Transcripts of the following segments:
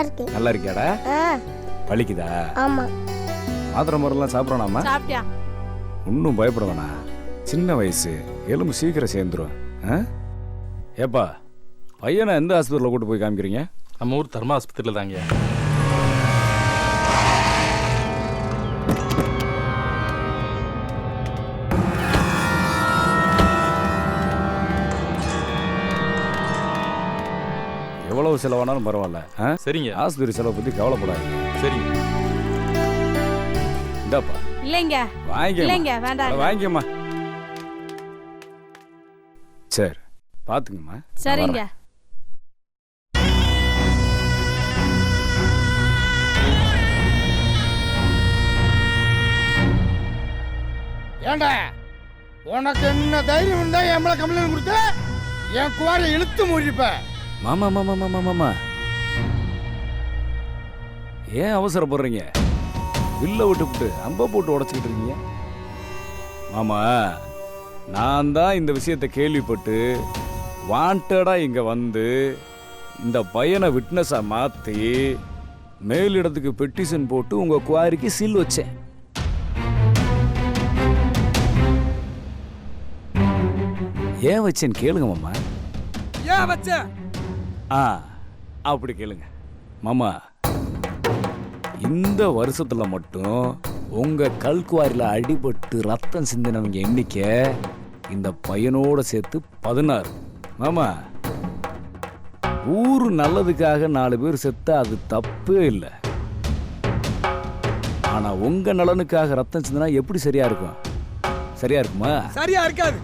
இருக்கு. நல்லா இருக்கியாடா? வலிக்குதா? ஆமா. மாத்திரை மருந்தெல்லாம் சாப்பிட்றானாமா? சாப்பிட்டியா? ஒன்றும் பயப்பட வேணாம், சின்ன வயசு, எலும்பு சீக்கிரம் சேர்ந்துரும். ஏப்பா, பையனை எந்த ஆஸ்பத்திரியில் கூட்டு போய் காமிக்கிறீங்க? நம்ம ஊர் தர்மா ஆஸ்பத்திரியில் தாங்க. எவ்வளவு செலவானாலும் பரவாயில்ல. சரிங்க. ஆஸ்பத்திரி செலவை பற்றி கவலைப்படாதீங்க. சரிங்க. இந்தாப்பா. இல்லைங்க இல்லைங்க வேண்டாம். வாங்கிக்கம்மா. சரி, பார்த்துங்கம்மா. சரிங்க. ஏண்டா உனக்கு என்ன தைரியம் இருந்தா என் மேல கம்ப்ளைண்ட் கொடுத்த என் குவாரை இழுத்து மூடிப்ப. மாமா மாமா மாமா மாமா, ஏன் அவசரப்படுறீங்க? வில்ல விட்டு அம்ப போட்டு உடச்சிக்கிட்டு இருக்கீங்க. மாமா, நான் தான் இந்த விஷயத்தை கேள்விப்பட்டு வாண்டடா இங்க வந்து இந்த பையனை விட்னஸா மாத்தி மேலிடத்துக்கு பெட்டிஷன் போட்டு உங்க குவாரிக்கு சீல் வச்சேன். ஏன் வச்சேன்னு கேளுங்க மாமா. ஏன் வச்ச? அப்படி கேளுங்க மாமா. இந்த வருஷத்துல மட்டும் உங்க கல்குவாரில அடிபட்டு ரத்தம் சிந்தினவங்க எண்ணிக்கை இந்த பையனோட சேர்த்து 16. மாமா, ஊரு நல்லதுக்காக 4 பேர் செத்தா அது தப்பே இல்லை. ஆனா உங்க நலனுக்காக ரத்தம் சிந்தினா எப்படி சரியா இருக்கும்? சரியா இருக்குமா? சரியா இருக்காது.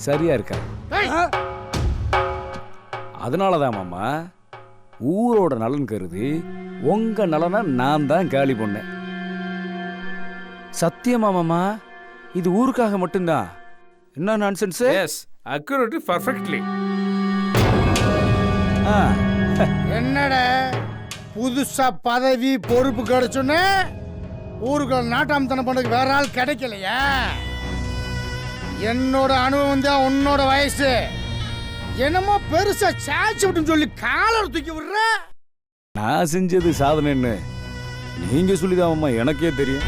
சரியா இருக்காது. அதனாலதான் மாமா, ஊரோட நலன் கருதி உங்க நலனை நான் தான் காலி பண்ணேன். சத்தியமா மாமா, இது ஊருக்காக மட்டும்தான். என்ன நான்சென்ஸ்? S, accurately perfectly. என்னடா புதுசா பதவி பொறுப்பு கிடைச்சுன்னு ஊருக்குள்ள நாட்டாமத்தனம் பண்றதுக்கு வேற ஆள் கிடைக்கலையா? என்னோட அனுபவம் தான் உன்னோட வயசு. என்னமோ பெருசா சாச்சு விட்டுன்னு சொல்லி காலர் தூக்கி விடுற. நான் செஞ்சது சாதனைன்னு நீங்க சொல்லிதான் மாமா எனக்கே தெரியும்.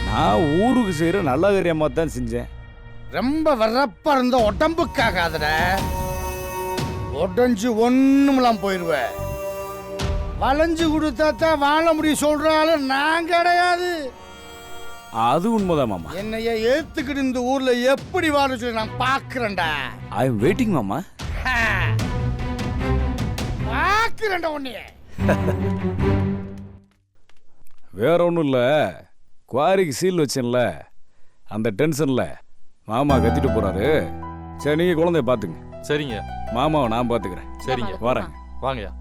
நான் ஊருக்கு செய்யற நல்ல காரியமா தான் செஞ்சேன். ரொம்ப வரப்பா இருந்த உடம்புக்காகாதட, உடஞ்சு ஒண்ணுமெல்லாம் போயிருவ. வளைஞ்சு கொடுத்தாத்தான் வாழ முடியும் சொல்றாலும் நான் கிடையாது. அது உண்மைதான் மாமா. என்னைய ஏத்துக்கிட்டு இந்த ஊர்ல எப்படி வாழ சொல்லி நான் பாக்குறேன்டா. ஐ எம் வெயிட்டிங் மாமா. பாக்குறேன்டா உன்னைய. வேற ஒன்றும் இல்லை, குவாரிக்கு சீல் வச்சேன்ல, அந்த டென்ஷன்ல மாமா கத்திட்டு போறாரு. சரி, நீங்க குழந்தைய பாத்துங்க. சரிங்க. மாமாவை நான் பாத்துக்கிறேன். சரிங்க. வரேன். வாங்கய்யா.